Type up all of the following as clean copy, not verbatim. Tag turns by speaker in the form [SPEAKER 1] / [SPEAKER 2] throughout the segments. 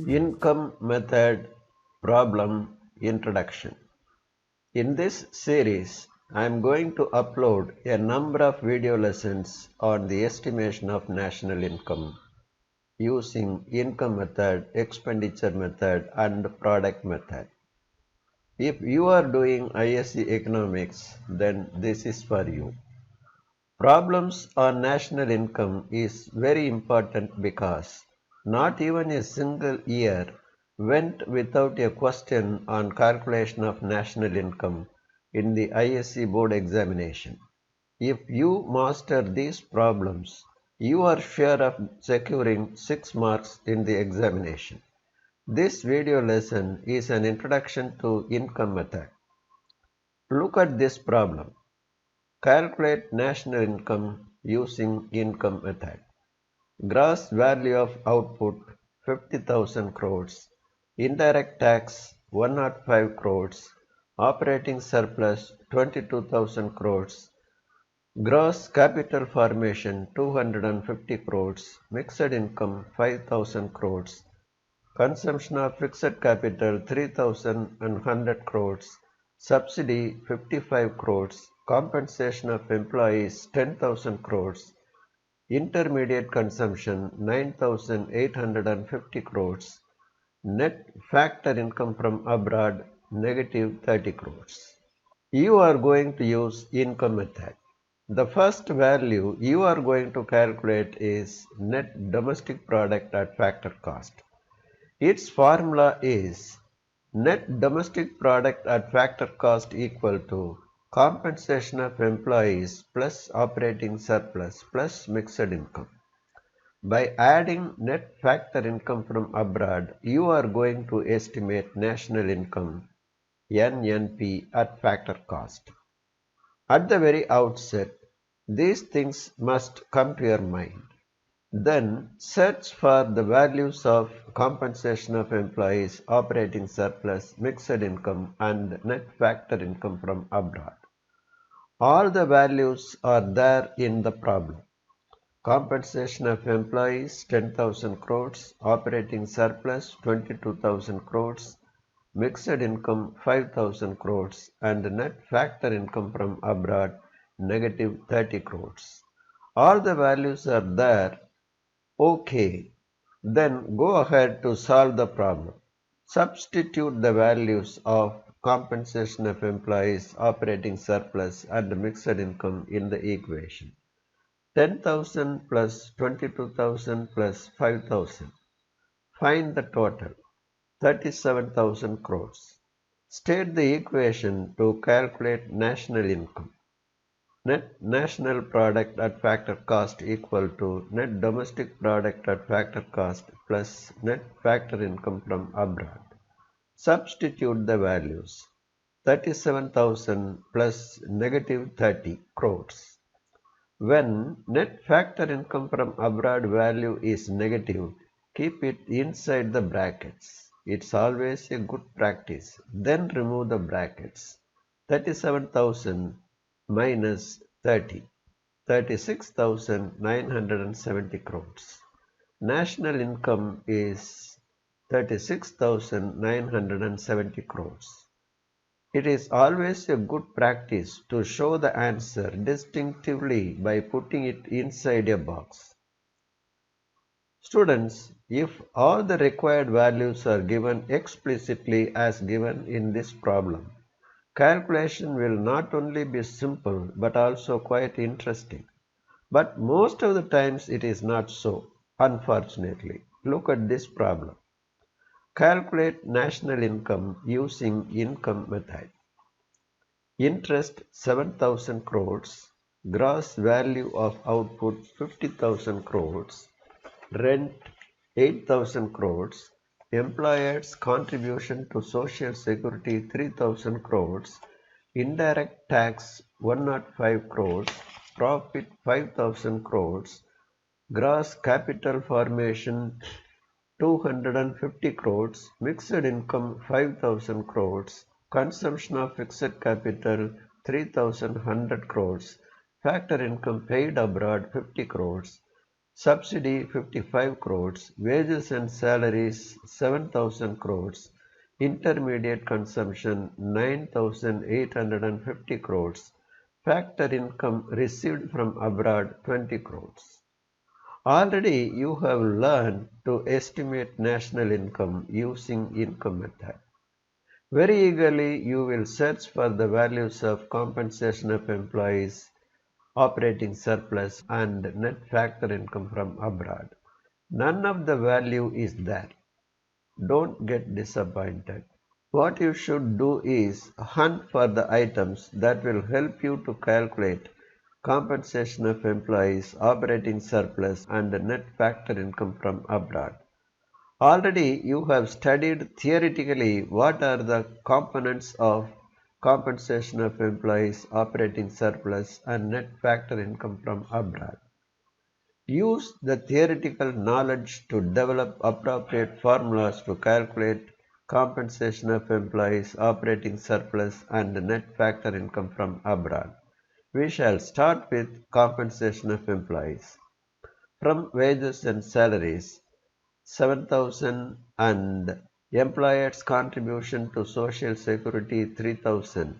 [SPEAKER 1] Income Method Problem Introduction. In this series, I am going to upload a number of video lessons on the estimation of national income using income method, expenditure method, and product method. If you are doing ISC economics, then this is for you. Problems on national income is very important because not even a single year went without a question on calculation of national income in the ISC board examination. If you master these problems, you are sure of securing 6 marks in the examination. This video lesson is an introduction to income method. Look at this problem. Calculate national income using income method. Gross value of output 50,000 crores, indirect tax 105 crores, operating surplus 22,000 crores, gross capital formation 250 crores, mixed income 5,000 crores, consumption of fixed capital 3,100 crores, subsidy 55 crores, compensation of employees 10,000 crores, intermediate consumption 9,850 crores, net factor income from abroad negative 30 crores. You are going to use income method. The first value you are going to calculate is net domestic product at factor cost. Its formula is net domestic product at factor cost equal to compensation of employees plus operating surplus plus mixed income. By adding net factor income from abroad, you are going to estimate national income NNP at factor cost. At the very outset, these things must come to your mind. Then search for the values of compensation of employees, operating surplus, mixed income, and net factor income from abroad. All the values are there in the problem. Compensation of employees 10,000 crores, operating surplus 22,000 crores, mixed income 5,000 crores, and net factor income from abroad negative 30 crores. All the values are there. Okay, then go ahead to solve the problem. Substitute the values of compensation of employees, operating surplus, and mixed income in the equation. 10,000 plus 22,000 plus 5,000. Find the total, 37,000 crores. State the equation to calculate national income. Net national product at factor cost equal to net domestic product at factor cost plus net factor income from abroad. Substitute the values 37,000 plus negative 30 crores. When net factor income from abroad value is negative, keep it inside the brackets. It's always a good practice. Then remove the brackets. 37,000 minus 30, 36,970 crores. National income is 36,970 crores. It is always a good practice to show the answer distinctively by putting it inside a box. Students, if all the required values are given explicitly as given in this problem, calculation will not only be simple but also quite interesting. But most of the times it is not so, unfortunately. Look at this problem. Calculate national income using income method. Interest 7,000 crores, gross value of output 50,000 crores, rent 8,000 crores, employers' contribution to social security 3,000 crores, indirect tax 105 crores, profit 5,000 crores, gross capital formation 250 crores, mixed income 5,000 crores, consumption of fixed capital 3,100 crores, factor income paid abroad 50 crores, subsidy 55 crores, wages and salaries 7,000 crores, intermediate consumption 9,850 crores, factor income received from abroad 20 crores. Already you have learned to estimate national income using income method. Very eagerly you will search for the values of compensation of employees, operating surplus and net factor income from abroad. None of the value is there. Don't get disappointed. What you should do is hunt for the items that will help you to calculate compensation of employees, operating surplus and net factor income from abroad. Already you have studied theoretically what are the components of compensation of employees, operating surplus and net factor income from abroad. Use the theoretical knowledge to develop appropriate formulas to calculate compensation of employees, operating surplus and net factor income from abroad. We shall start with compensation of employees. From wages and salaries, 7,000 and employers' contribution to social security 3,000,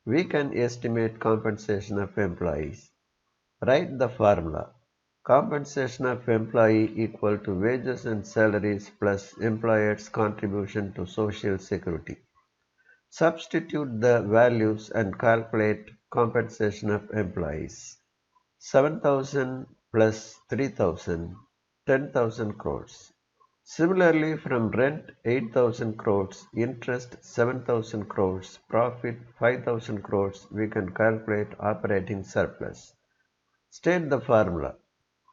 [SPEAKER 1] we can estimate compensation of employees. Write the formula. Compensation of employee equal to wages and salaries plus employer's contribution to social security. Substitute the values and calculate compensation of employees. 7,000 plus 3,000, 10,000 crores. Similarly, from rent 8,000 crores, interest 7,000 crores, profit 5,000 crores, we can calculate operating surplus. State the formula.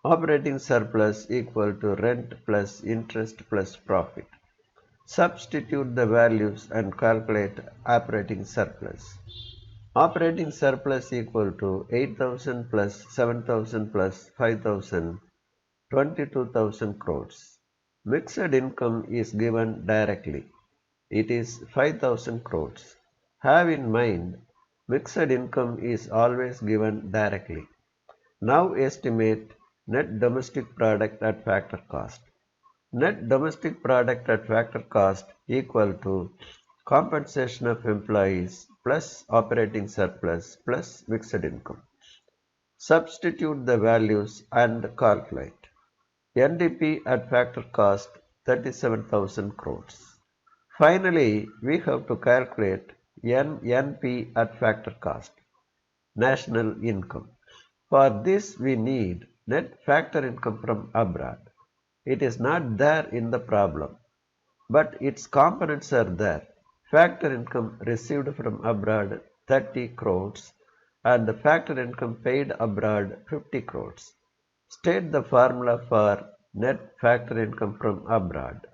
[SPEAKER 1] Operating surplus equal to rent plus interest plus profit. Substitute the values and calculate operating surplus. Operating surplus equal to 8,000 plus 7,000 plus 5,000, 22,000 crores. Mixed income is given directly. It is 5,000 crores. Have in mind, mixed income is always given directly. Now estimate net domestic product at factor cost. Net domestic product at factor cost equal to compensation of employees plus operating surplus plus mixed income. Substitute the values and calculate. NDP at factor cost 37,000 crores. Finally, we have to calculate NNP at factor cost, national income. For this we need net factor income from abroad. It is not there in the problem, but its components are there. Factor income received from abroad 30 crores and the factor income paid abroad 50 crores. State the formula for net factor income from abroad.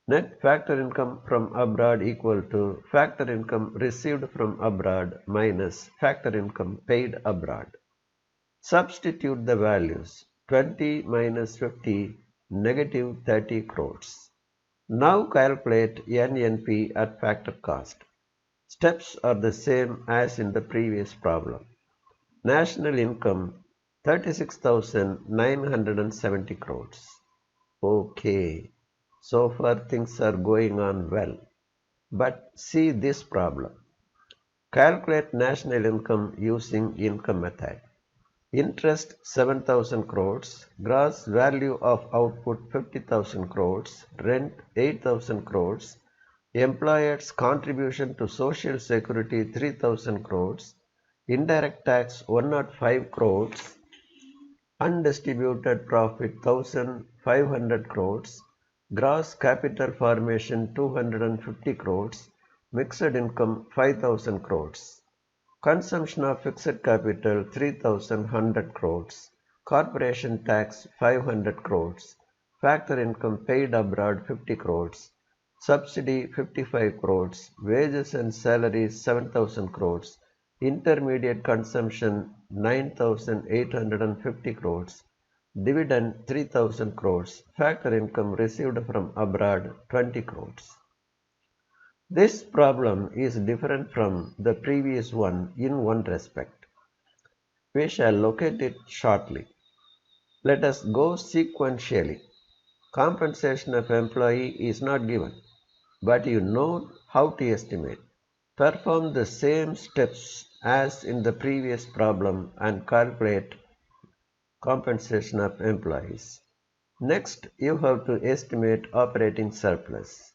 [SPEAKER 1] Net factor income from abroad equal to factor income received from abroad minus factor income paid abroad. Substitute the values 20 minus 50 negative 30 crores. Now calculate NNP at factor cost. Steps are the same as in the previous problem. National income 36,970 crores. Okay, so far things are going on well. But see this problem. Calculate national income using income method. Interest 7,000 crores, gross value of output 50,000 crores, rent 8,000 crores, employers' contribution to social security 3,000 crores, indirect tax 105 crores, undistributed profit 1,500 crores, gross capital formation 250 crores, mixed income 5,000 crores. Consumption of fixed capital 3,100 crores, corporation tax 500 crores, factor income paid abroad 50 crores, subsidy 55 crores, wages and salaries 7,000 crores, intermediate consumption 9,850 crores, dividend 3,000 crores, factor income received from abroad 20 crores. This problem is different from the previous one in one respect. We shall locate it shortly. Let us go sequentially. Compensation of employee is not given, but you know how to estimate. Perform the same steps as in the previous problem and calculate compensation of employees. Next, you have to estimate operating surplus.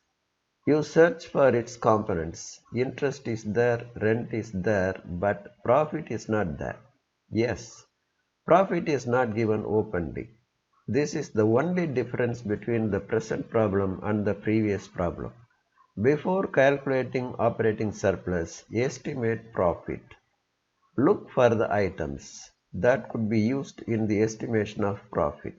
[SPEAKER 1] You search for its components. Interest is there, rent is there, but profit is not there. Yes, profit is not given openly. This is the only difference between the present problem and the previous problem. Before calculating operating surplus, estimate profit. Look for the items that could be used in the estimation of profit.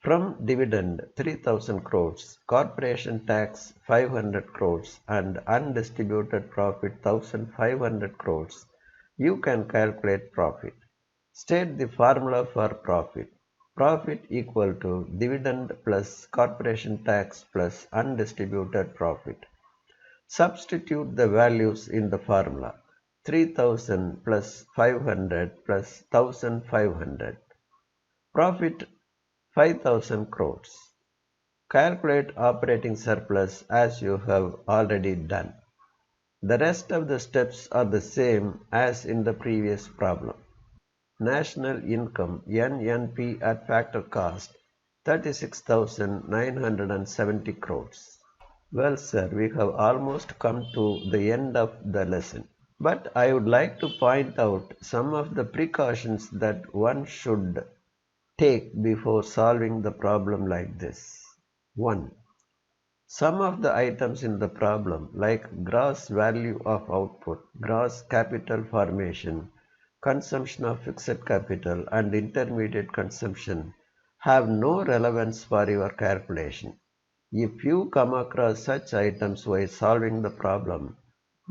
[SPEAKER 1] From dividend 3000 crores, corporation tax 500 crores and undistributed profit 1500 crores, you can calculate profit. State the formula for profit. Profit equal to dividend plus corporation tax plus undistributed profit. Substitute the values in the formula. 3000 plus 500 plus 1500. Profit 5000 crores. Calculate operating surplus as you have already done. The rest of the steps are the same as in the previous problem. National income NNP at factor cost 36,970 crores. Well, sir, we have almost come to the end of the lesson. But I would like to point out some of the precautions that one should take before solving the problem like this. 1. Some of the items in the problem like gross value of output, gross capital formation, consumption of fixed capital and intermediate consumption have no relevance for your calculation. If you come across such items while solving the problem,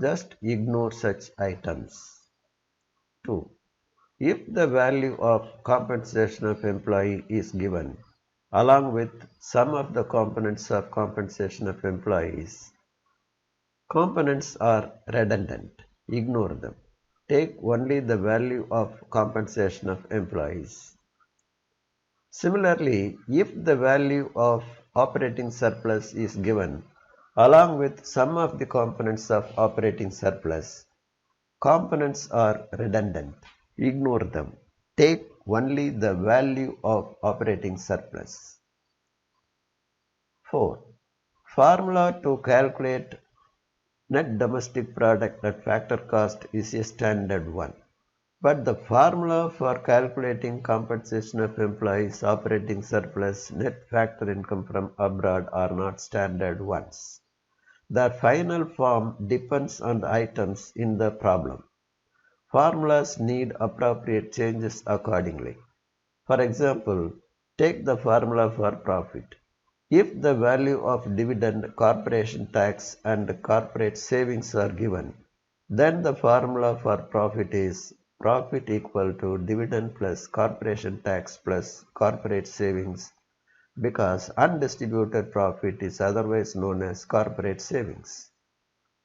[SPEAKER 1] just ignore such items. 2. If the value of compensation of employee is given, along with some of the components of compensation of employees, components are redundant. Ignore them. Take only the value of compensation of employees. Similarly, if the value of operating surplus is given, along with some of the components of operating surplus, components are redundant. Ignore them. Take only the value of operating surplus. 4. Formula to calculate net domestic product at factor cost is a standard one. But the formula for calculating compensation of employees, operating surplus, net factor income from abroad are not standard ones. The final form depends on the items in the problem. Formulas need appropriate changes accordingly. For example, take the formula for profit. If the value of dividend, corporation tax and corporate savings are given, then the formula for profit is profit equal to dividend plus corporation tax plus corporate savings, because undistributed profit is otherwise known as corporate savings.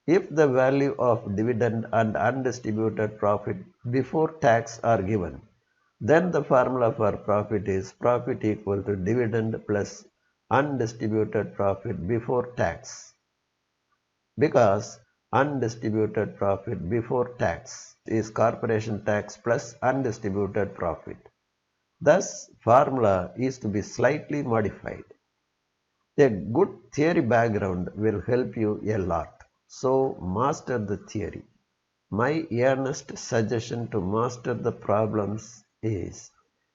[SPEAKER 1] If the value of dividend and undistributed profit before tax are given, then the formula for profit is profit equal to dividend plus undistributed profit before tax, because undistributed profit before tax is corporation tax plus undistributed profit. Thus, formula is to be slightly modified. A good theory background will help you a lot. So, master the theory. My earnest suggestion to master the problems is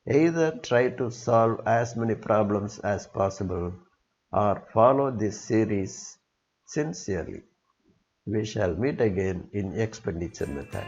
[SPEAKER 1] either try to solve as many problems as possible or follow this series sincerely. We shall meet again in expenditure method.